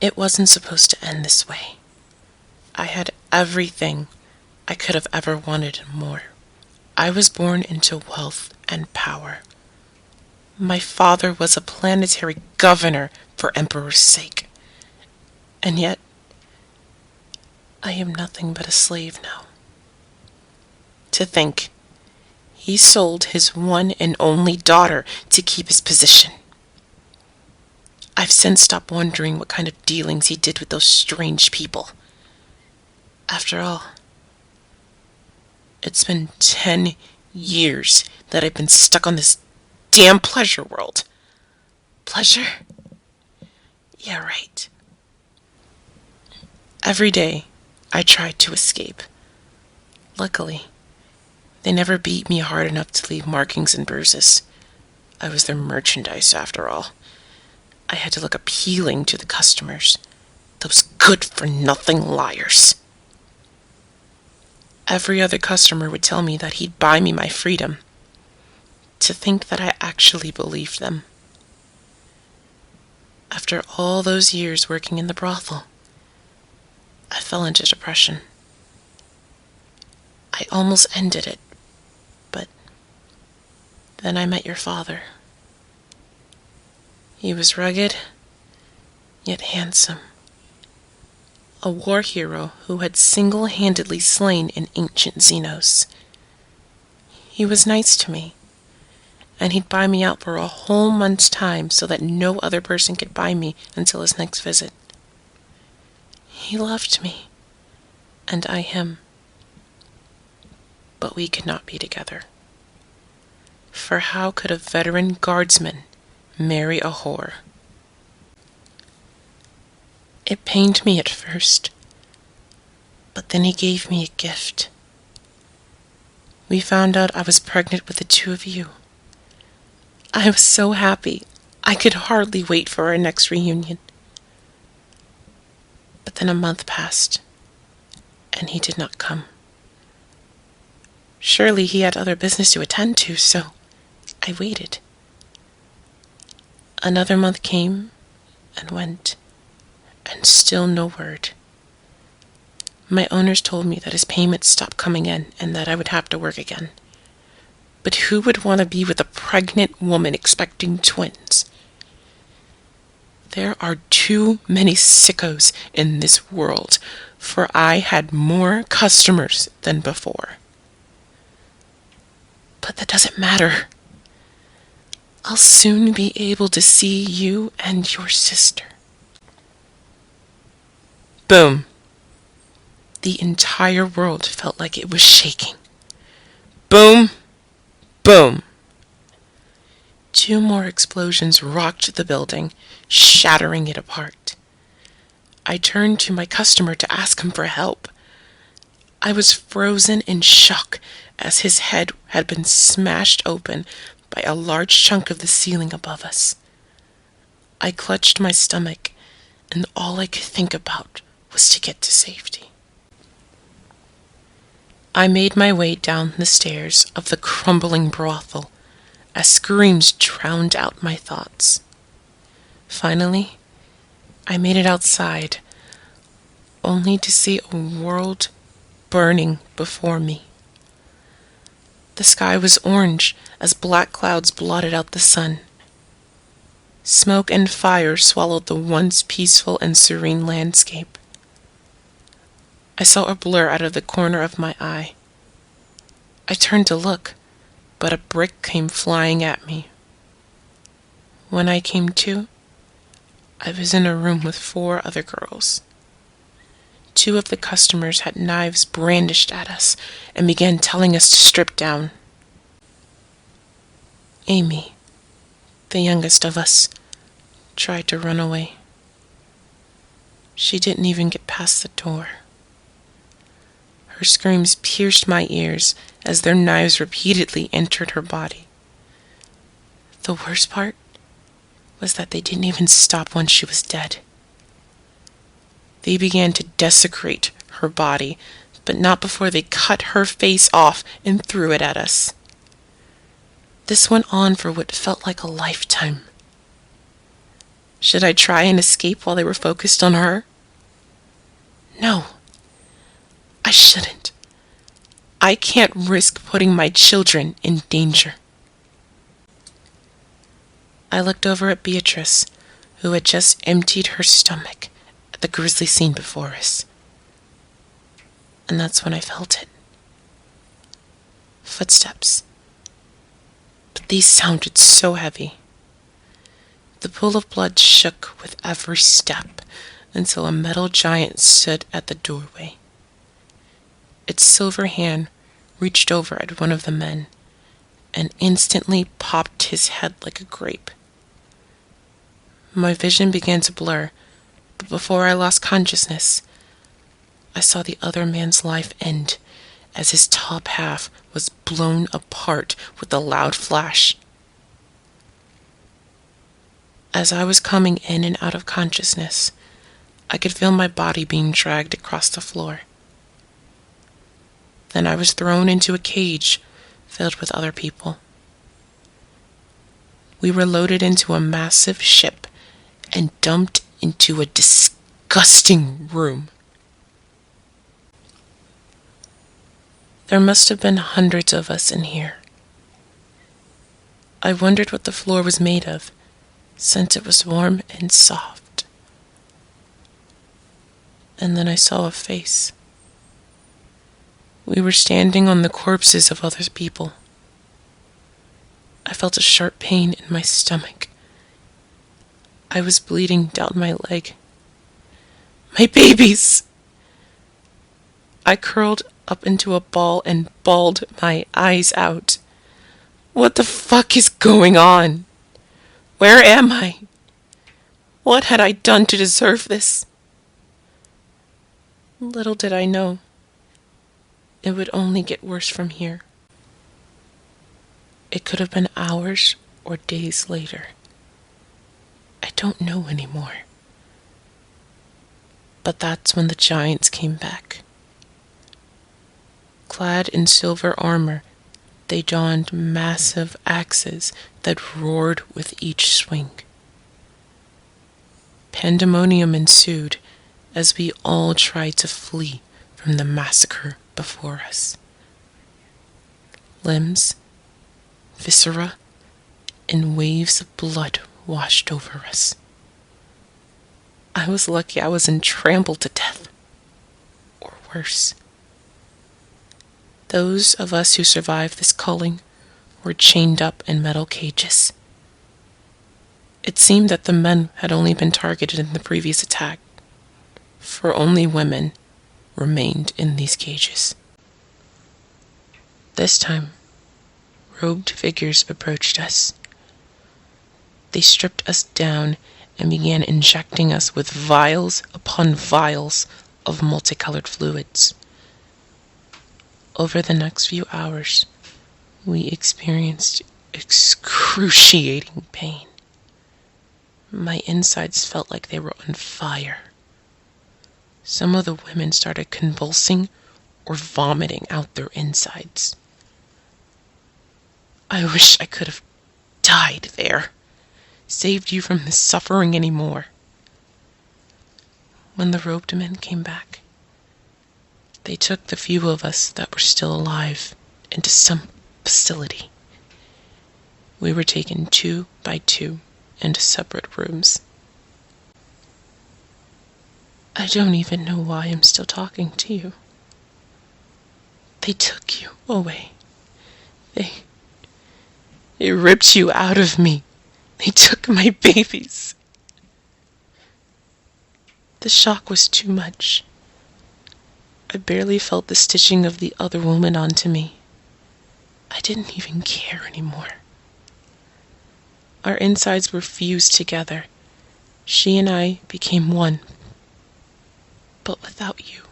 It wasn't supposed to end this way. I had everything I could have ever wanted and more. I was born into wealth and power. My father was a planetary governor for Emperor's sake. And yet, I am nothing but a slave now. To think, he sold his one and only daughter to keep his position. I've since stopped wondering what kind of dealings he did with those strange people. After all, it's been 10 years that I've been stuck on this damn pleasure world. Pleasure? Yeah, right. Every day, I tried to escape. Luckily, they never beat me hard enough to leave markings and bruises. I was their merchandise, after all. I had to look appealing to the customers, those good-for-nothing liars. Every other customer would tell me that he'd buy me my freedom. To think that I actually believed them. After all those years working in the brothel, I fell into depression. I almost ended it, but then I met your father. He was rugged, yet handsome. A war hero who had single-handedly slain an ancient Xenos. He was nice to me, and he'd buy me out for a whole month's time so that no other person could buy me until his next visit. He loved me, and I him. But we could not be together. For how could a veteran guardsman marry a whore? It pained me at first, but then he gave me a gift. We found out I was pregnant with the two of you. I was so happy, I could hardly wait for our next reunion. But then a month passed, and he did not come. Surely he had other business to attend to, so I waited. Another month came and went, and still no word. My owners told me that his payments stopped coming in and that I would have to work again. But who would want to be with a pregnant woman expecting twins? There are too many sickos in this world, for I had more customers than before. But that doesn't matter. I'll soon be able to see you and your sister. Boom. The entire world felt like it was shaking. Boom. Boom. 2 more explosions rocked the building, shattering it apart. I turned to my customer to ask him for help. I was frozen in shock as his head had been smashed open by a large chunk of the ceiling above us. I clutched my stomach, and all I could think about was to get to safety. I made my way down the stairs of the crumbling brothel as screams drowned out my thoughts. Finally, I made it outside, only to see a world burning before me. The sky was orange as black clouds blotted out the sun. Smoke and fire swallowed the once peaceful and serene landscape. I saw a blur out of the corner of my eye. I turned to look, but a brick came flying at me. When I came to, I was in a room with 4 other girls. 2 of the customers had knives brandished at us and began telling us to strip down. Amy, the youngest of us, tried to run away. She didn't even get past the door. Her screams pierced my ears as their knives repeatedly entered her body. The worst part was that they didn't even stop once she was dead. They began to desecrate her body, but not before they cut her face off and threw it at us. This went on for what felt like a lifetime. Should I try and escape while they were focused on her? No, I shouldn't. I can't risk putting my children in danger. I looked over at Beatrice, who had just emptied her stomach at the grisly scene before us. And that's when I felt it. Footsteps. But these sounded so heavy. The pool of blood shook with every step until a metal giant stood at the doorway. Its silver hand reached over at one of the men and instantly popped his head like a grape. My vision began to blur, but before I lost consciousness, I saw the other man's life end as his top half was blown apart with a loud flash. As I was coming in and out of consciousness, I could feel my body being dragged across the floor. Then I was thrown into a cage filled with other people. We were loaded into a massive ship and dumped into a disgusting room. There must have been hundreds of us in here. I wondered what the floor was made of, since it was warm and soft. And then I saw a face. We were standing on the corpses of other people. I felt a sharp pain in my stomach. I was bleeding down my leg. My babies! I curled up into a ball and bawled my eyes out. What the fuck is going on? Where am I? What had I done to deserve this? Little did I know, it would only get worse from here. It could have been hours or days later. I don't know anymore. But that's when the giants came back. Clad in silver armor, they donned massive axes that roared with each swing. Pandemonium ensued as we all tried to flee from the massacre before us. Limbs, viscera, and waves of blood washed over us. I was lucky I wasn't trampled to death, or worse. Those of us who survived this culling were chained up in metal cages. It seemed that the men had only been targeted in the previous attack, for only women remained in these cages. This time, robed figures approached us. They stripped us down and began injecting us with vials upon vials of multicolored fluids. Over the next few hours, we experienced excruciating pain. My insides felt like they were on fire. Some of the women started convulsing or vomiting out their insides. I wish I could have died there, saved you from this suffering anymore. When the robed men came back, they took the few of us that were still alive into some facility. We were taken 2 by 2 into separate rooms. I don't even know why I'm still talking to you. They took you away. They ripped you out of me. They took my babies. The shock was too much. I barely felt the stitching of the other woman onto me. I didn't even care anymore. Our insides were fused together. She and I became one. But without you,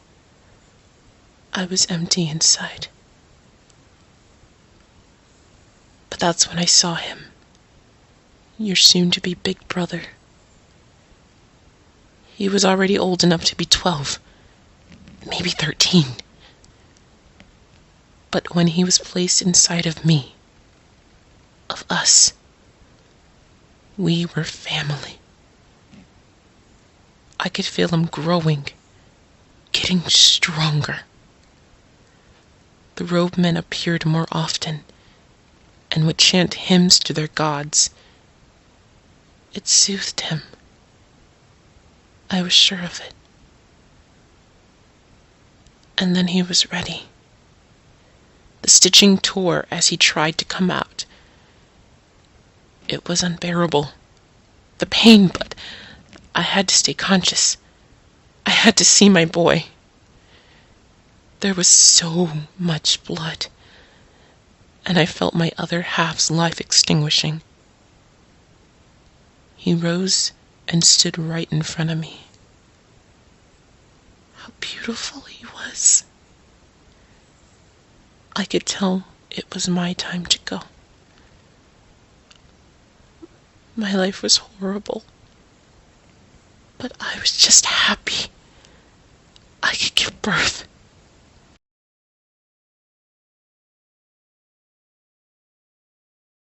I was empty inside. But that's when I saw him. Your soon-to-be big brother. He was already old enough to be 12. Maybe 13. But when he was placed inside of me, of us, we were family. I could feel him growing, getting stronger. The robed men appeared more often and would chant hymns to their gods. It soothed him. I was sure of it. And then he was ready. The stitching tore as he tried to come out. It was unbearable, the pain, but I had to stay conscious. I had to see my boy. There was so much blood, and I felt my other half's life extinguishing. He rose and stood right in front of me. How beautiful he was. I could tell it was my time to go. My life was horrible, but I was just happy I could give birth